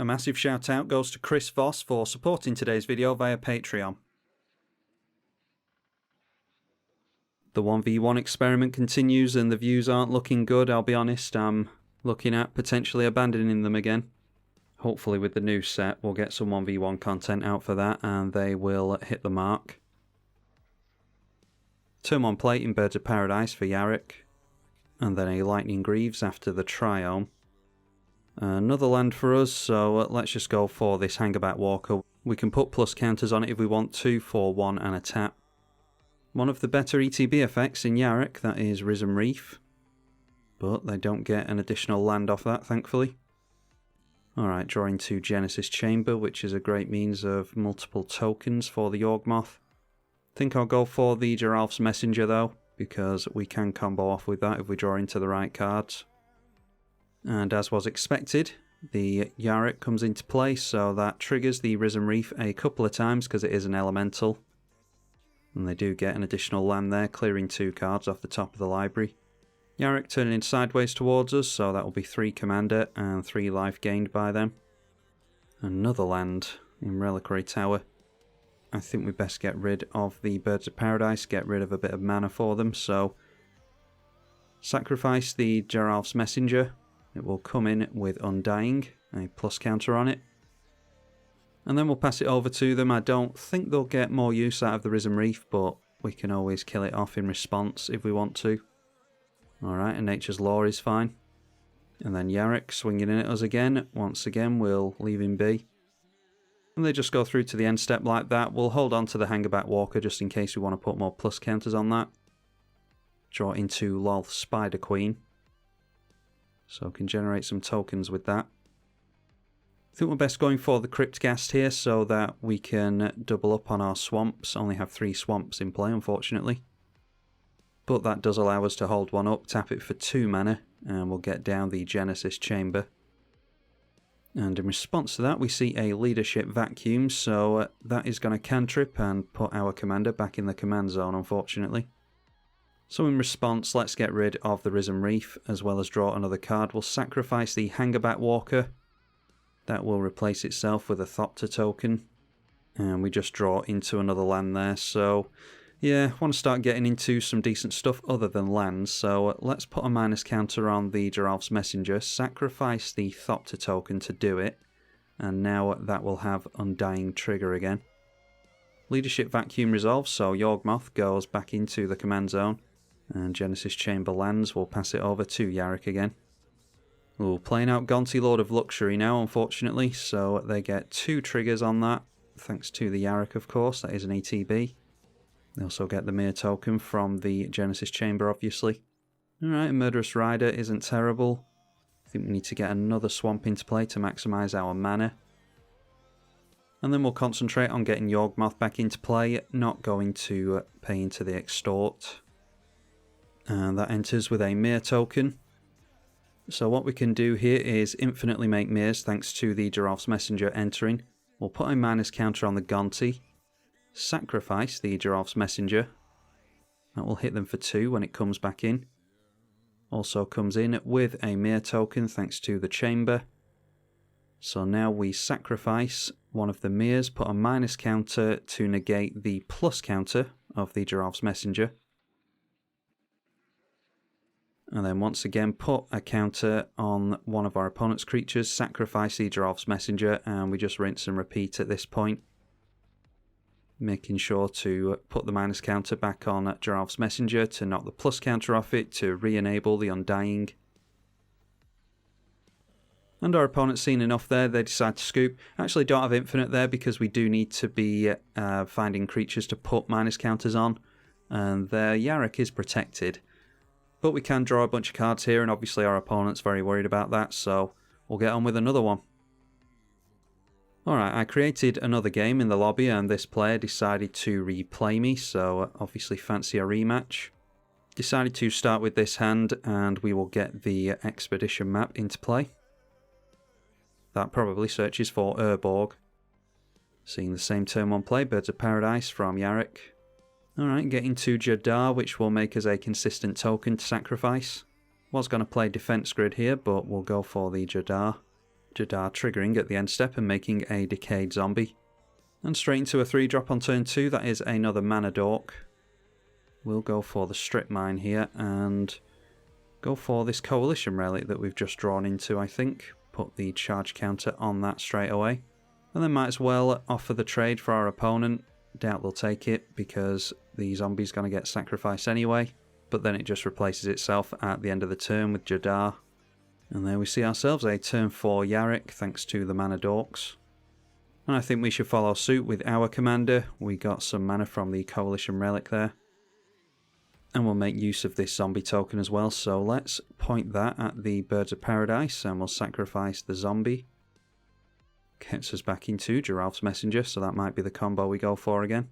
A massive shout out goes to Chris Voss for supporting today's video via Patreon. The 1v1 experiment continues and the views aren't looking good, I'll be honest. I'm looking at potentially abandoning them again. Hopefully with the new set we'll get some 1v1 content out for that and they will hit the mark. Turn 1 plate in Birds of Paradise for Yarok. And then a Lightning Greaves after the Triome. Another land for us, so let's just go for this Hangerback Walker. We can put plus counters on it if we want to for 1 and a tap. One of the better ETB effects in Yarok, that is Risen Reef. But they don't get an additional land off that, thankfully. Alright, drawing to Genesis Chamber, which is a great means of multiple tokens for the Yawgmoth. Think I'll go for the Giraffe's Messenger though, because we can combo off with that if we draw into the right cards. And as was expected, the Yarok comes into play, so that triggers the Risen Reef a couple of times because it is an elemental. And they do get an additional land there, clearing 2 cards off the top of the library. Yarok turning sideways towards us, so that will be 3 commander and 3 life gained by them. Another land in Reliquary Tower. I think we best get rid of the Birds of Paradise, get rid of a bit of mana for them, so sacrifice the Giraffe's Messenger. It will come in with Undying, a plus counter on it. And then we'll pass it over to them. I don't think they'll get more use out of the Risen Reef, but we can always kill it off in response if we want to. Alright, and Nature's Law is fine. And then Yarok swinging in at us again. Once again, we'll leave him be. And they just go through to the end step like that. We'll hold on to the Hangerback Walker just in case we want to put more plus counters on that. Draw into Lolth Spider Queen. So can generate some tokens with that. I think we're best going for the Cryptghast here so that we can double up on our swamps. Only have 3 swamps in play, unfortunately. But that does allow us to hold 1 up, tap it for 2 mana, and we'll get down the Genesis Chamber. And in response to that, we see a Leadership Vacuum, so that is going to cantrip and put our commander back in the command zone, unfortunately. So in response, let's get rid of the Risen Reef, as well as draw another card. We'll sacrifice the Hangerback Walker. That will replace itself with a Thopter token. And we just draw into another land there. So, yeah, I want to start getting into some decent stuff other than lands. So let's put a minus counter on the Giraffe's Messenger. Sacrifice the Thopter token to do it. And now that will have Undying trigger again. Leadership Vacuum resolves, so Yawgmoth goes back into the command zone. And Genesis Chamber lands, we'll pass it over to Yarok again. Ooh, playing out Gonti Lord of Luxury now, unfortunately, so they get 2 triggers on that, thanks to the Yarok, of course, that is an ATB. They also get the Mere token from the Genesis Chamber, obviously. Alright, Murderous Rider isn't terrible. I think we need to get another swamp into play to maximise our mana. And then we'll concentrate on getting Yawgmoth back into play, not going to pay into the Extort. And that enters with a Mere token. So what we can do here is infinitely make Meres thanks to the Giraffe's Messenger entering. We'll put a minus counter on the Gonti. Sacrifice the Giraffe's Messenger. That will hit them for 2 when it comes back in. Also comes in with a Mere token thanks to the Chamber. So now we sacrifice one of the Meres, put a minus counter to negate the plus counter of the Giraffe's Messenger. And then once again put a counter on one of our opponent's creatures, sacrifice the Giraffe's Messenger, and we just rinse and repeat at this point. Making sure to put the minus counter back on Giraffe's Messenger to knock the plus counter off it to re-enable the Undying. And our opponent's seen enough there, they decide to scoop. Actually don't have infinite there because we do need to be finding creatures to put minus counters on. And their Yarok is protected. But we can draw a bunch of cards here, and obviously our opponent's very worried about that, so we'll get on with another one. Alright, I created another game in the lobby, and this player decided to replay me, so obviously fancy a rematch. Decided to start with this hand, and we will get the Expedition map into play. That probably searches for Urborg. Seeing the same turn 1 play, Birds of Paradise from Yarok. Alright, getting to Jadar, which will make us a consistent token to sacrifice. Was going to play Defense Grid here, but we'll go for the Jadar. Jadar triggering at the end step and making a decayed zombie. And straight into a 3-drop on turn 2, that is another mana dork. We'll go for the strip mine here and go for this coalition relic that we've just drawn into, I think. Put the charge counter on that straight away. And then might as well offer the trade for our opponent. Doubt they'll take it because the zombie's going to get sacrificed anyway. But then it just replaces itself at the end of the turn with Jadar. And there we see ourselves a turn 4 Yarok thanks to the mana dorks. And I think we should follow suit with our commander. We got some mana from the coalition relic there. And we'll make use of this zombie token as well. So let's point that at the Birds of Paradise and we'll sacrifice the zombie. Gets us back into Geralf's Messenger, so that might be the combo we go for again.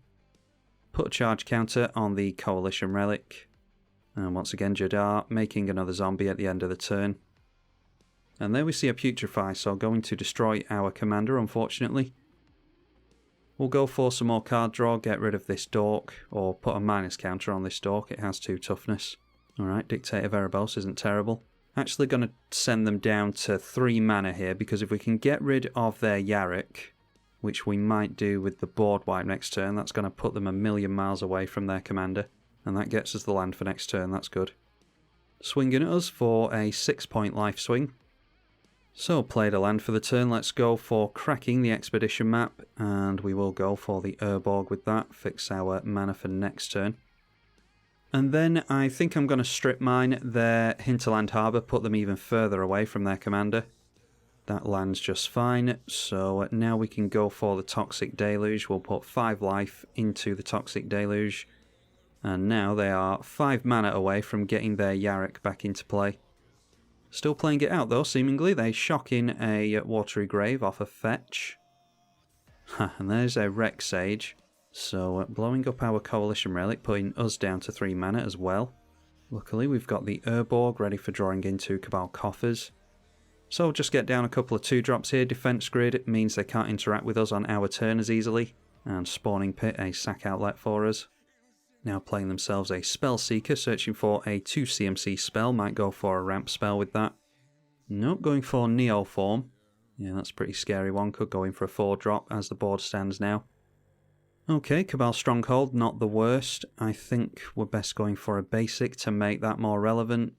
Put a charge counter on the coalition relic. And once again Jadar making another zombie at the end of the turn. And there we see a Putrefy, so going to destroy our commander unfortunately. We'll go for some more card draw, get rid of this dork, or put a minus counter on this dork, it has 2 toughness. Alright, Dictator Erebos isn't terrible. Actually going to send them down to 3 mana here, because if we can get rid of their Yarok, which we might do with the board wipe next turn, that's going to put them a million miles away from their commander. And that gets us the land for next turn, that's good. Swinging at us for a 6-point life swing. So, played a land for the turn, let's go for cracking the expedition map, and we will go for the Urborg with that, fix our mana for next turn. And then I think I'm going to strip mine their Hinterland Harbour, put them even further away from their commander. That lands just fine, so now we can go for the Toxic Deluge. We'll put 5 life into the Toxic Deluge, and now they are 5 mana away from getting their Yarok back into play. Still playing it out though, seemingly. They shock in a Watery Grave off a fetch. And there's a Rex Sage. So blowing up our Coalition Relic, putting us down to 3 mana as well. Luckily we've got the Urborg ready for drawing into Cabal Coffers. So we'll just get down a couple of 2-drops here. Defense Grid means they can't interact with us on our turn as easily. And Spawning Pit, a sack outlet for us. Now playing themselves a Spell Seeker, searching for a 2 CMC spell. Might go for a ramp spell with that. Nope, going for Neoform. Yeah, that's a pretty scary one. Could go in for a 4-drop as the board stands now. Okay, Cabal Stronghold, not the worst. I think we're best going for a basic to make that more relevant.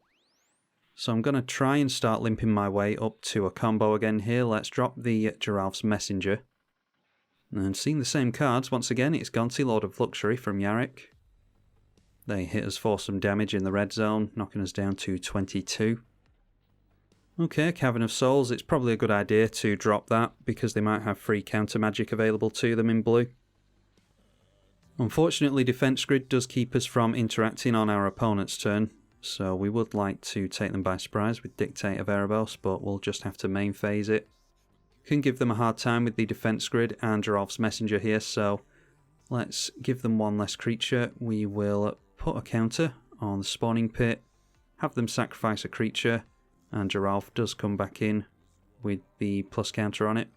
So I'm going to try and start limping my way up to a combo again here. Let's drop the Geralf's Messenger. And seeing the same cards, once again, it's Gonti, Lord of Luxury from Yarok. They hit us for some damage in the red zone, knocking us down to 22. Okay, Cavern of Souls, it's probably a good idea to drop that, because they might have free counter magic available to them in blue. Unfortunately, Defense Grid does keep us from interacting on our opponent's turn, so we would like to take them by surprise with Dictator of Erebos, but we'll just have to main phase it. Can give them a hard time with the Defense Grid and Geralf's Messenger here, so let's give them 1 less creature. We will put a counter on the Spawning Pit, have them sacrifice a creature, and Geralf does come back in with the plus counter on it.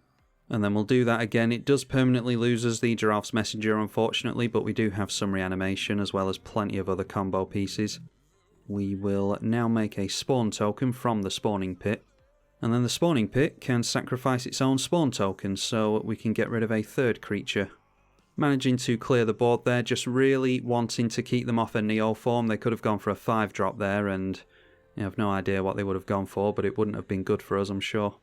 And then we'll do that again. It does permanently lose us the Geralf's Messenger, unfortunately, but we do have some reanimation as well as plenty of other combo pieces. We will now make a spawn token from the Spawning Pit, and then the Spawning Pit can sacrifice its own spawn token, so we can get rid of a 3rd creature. Managing to clear the board there, just really wanting to keep them off a Neoform. They could have gone for a 5-drop there, and I have no idea what they would have gone for, but it wouldn't have been good for us, I'm sure.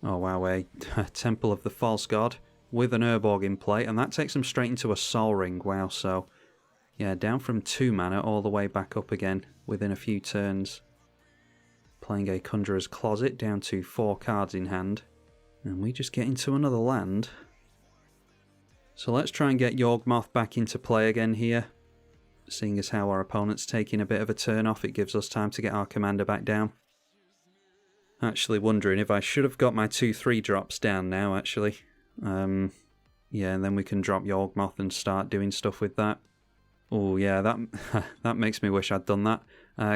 Oh wow, a Temple of the False God with an Urborg in play, and that takes them straight into a Soul Ring. Wow, so yeah, down from 2 mana all the way back up again within a few turns. Playing a Conjurer's Closet down to 4 cards in hand, and we just get into another land. So let's try and get Yawgmoth back into play again here. Seeing as how our opponent's taking a bit of a turn off, it gives us time to get our commander back down. Actually wondering if I should have got my 2-3 drops down now, actually. Yeah, and then we can drop Yawgmoth and start doing stuff with that. Oh yeah, that makes me wish I'd done that.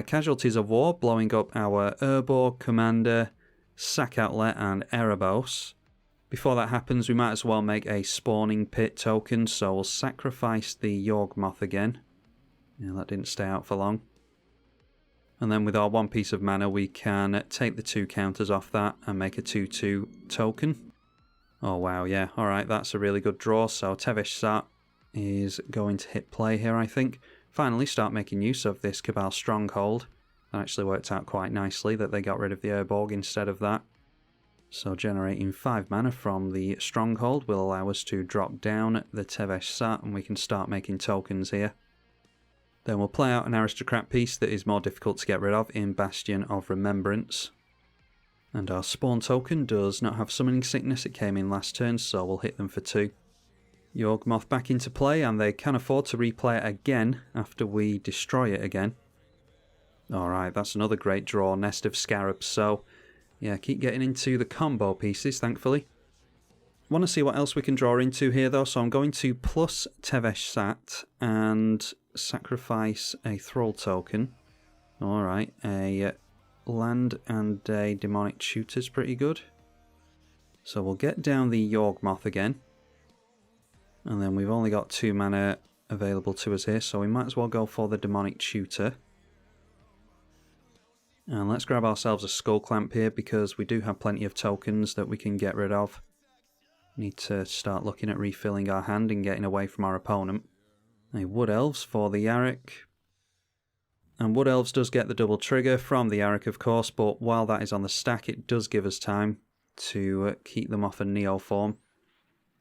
Casualties of War, blowing up our Urborg, Commander, Sack Outlet and Erebos. Before that happens, we might as well make a Spawning Pit token, so we'll sacrifice the Yawgmoth again. Yeah, that didn't stay out for long. And then with our 1 piece of mana, we can take the 2 counters off that and make a 2/2 token. Oh wow, yeah, alright, that's a really good draw. So Tevesh Sat is going to hit play here, I think. Finally start making use of this Cabal Stronghold. That actually worked out quite nicely that they got rid of the Urborg instead of that. So generating 5 mana from the Stronghold will allow us to drop down the Tevesh Sat and we can start making tokens here. Then we'll play out an Aristocrat piece that is more difficult to get rid of in Bastion of Remembrance. And our spawn token does not have summoning sickness, it came in last turn, so we'll hit them for 2. Yawgmoth back into play, and they can afford to replay it again after we destroy it again. Alright, that's another great draw, Nest of Scarabs, so yeah, keep getting into the combo pieces, thankfully. Want to see what else we can draw into here though, so I'm going to plus Tevesh Sat and sacrifice a Thrall token. Alright, a land and a Demonic Tutor's pretty good. So we'll get down the Yawgmoth again. And then we've only got 2 mana available to us here, so we might as well go for the Demonic Tutor. And let's grab ourselves a Skull Clamp here because we do have plenty of tokens that we can get rid of. Need to start looking at refilling our hand and getting away from our opponent. A Wood Elves for the Yarok. And Wood Elves does get the double trigger from the Yarok, of course, but while that is on the stack, it does give us time to keep them off a Neo form.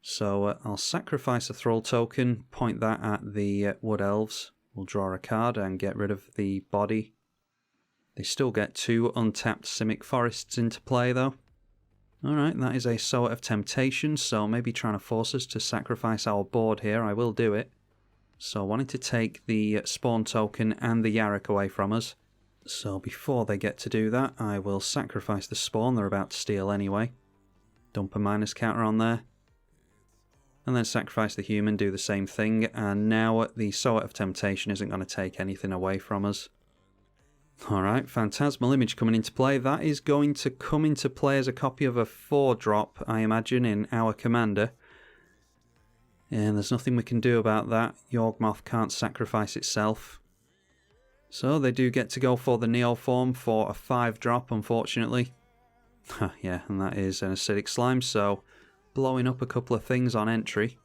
So I'll sacrifice a Thrall token, point that at the Wood Elves. We'll draw a card and get rid of the body. They still get 2 untapped Simic Forests into play though. Alright, that is a Sower of Temptation, so maybe trying to force us to sacrifice our board here. I will do it. So I wanted to take the spawn token and the Yarok away from us. So before they get to do that, I will sacrifice the spawn they're about to steal anyway. Dump a minus counter on there. And then sacrifice the human, do the same thing. And now the Sower of Temptation isn't going to take anything away from us. Alright, Phantasmal Image coming into play. That is going to come into play as a copy of a 4-drop, I imagine, in our commander. And there's nothing we can do about that. Yawgmoth can't sacrifice itself. So they do get to go for the Neo form for a 5-drop, unfortunately. Yeah, and that is an Acidic Slime, so blowing up a couple of things on entry.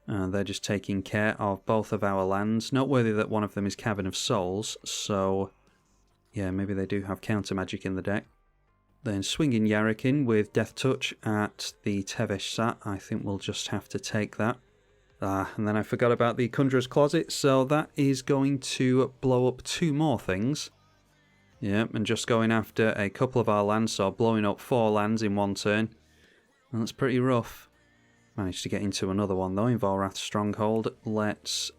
They're just taking care of both of our lands. Noteworthy that one of them is Cavern of Souls, so yeah, maybe they do have counter magic in the deck. Then swinging Yarok in with Death Touch at the Tevesh Sat. I think we'll just have to take that. And then I forgot about the Conjurer's Closet, so that is going to blow up 2 more things. Yep, and just going after a couple of our lands, so blowing up 4 lands in 1 turn. And that's pretty rough. Managed to get into another one though in Volrath Stronghold. Let's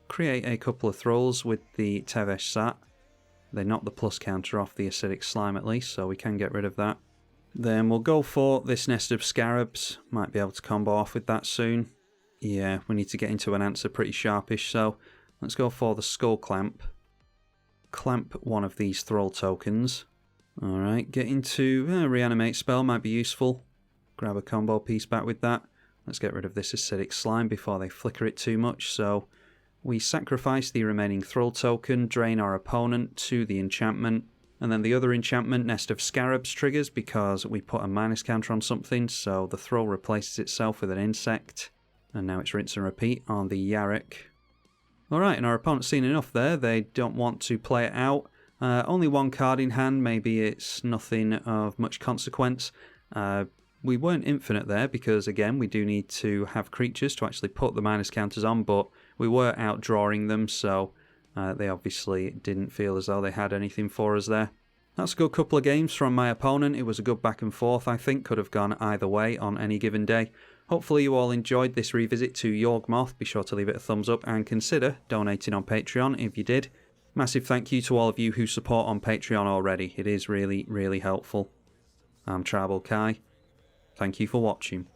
create a couple of Thralls with the Tevesh Sat. They knock the plus counter off the Acidic Slime at least, so we can get rid of that. Then we'll go for this Nest of Scarabs. Might be able to combo off with that soon. Yeah, we need to get into an answer pretty sharpish, so let's go for the Skull Clamp. Clamp one of these Thrall tokens. Alright, get into Reanimate spell might be useful. Grab a combo piece back with that. Let's get rid of this Acidic Slime before they flicker it too much, so we sacrifice the remaining Thrall token, drain our opponent to the enchantment, and then the other enchantment, Nest of Scarabs, triggers because we put a minus counter on something, so the Thrall replaces itself with an insect, and now it's rinse and repeat on the Yarok. Alright, and our opponent's seen enough there, they don't want to play it out. Only 1 card in hand, maybe it's nothing of much consequence. We weren't infinite there because, again, we do need to have creatures to actually put the minus counters on, but we were outdrawing them, so they obviously didn't feel as though they had anything for us there. That's a good couple of games from my opponent. It was a good back and forth, I think. Could have gone either way on any given day. Hopefully you all enjoyed this revisit to Yawgmoth. Be sure to leave it a thumbs up and consider donating on Patreon if you did. Massive thank you to all of you who support on Patreon already. It is really, really helpful. I'm tribalkai. Thank you for watching.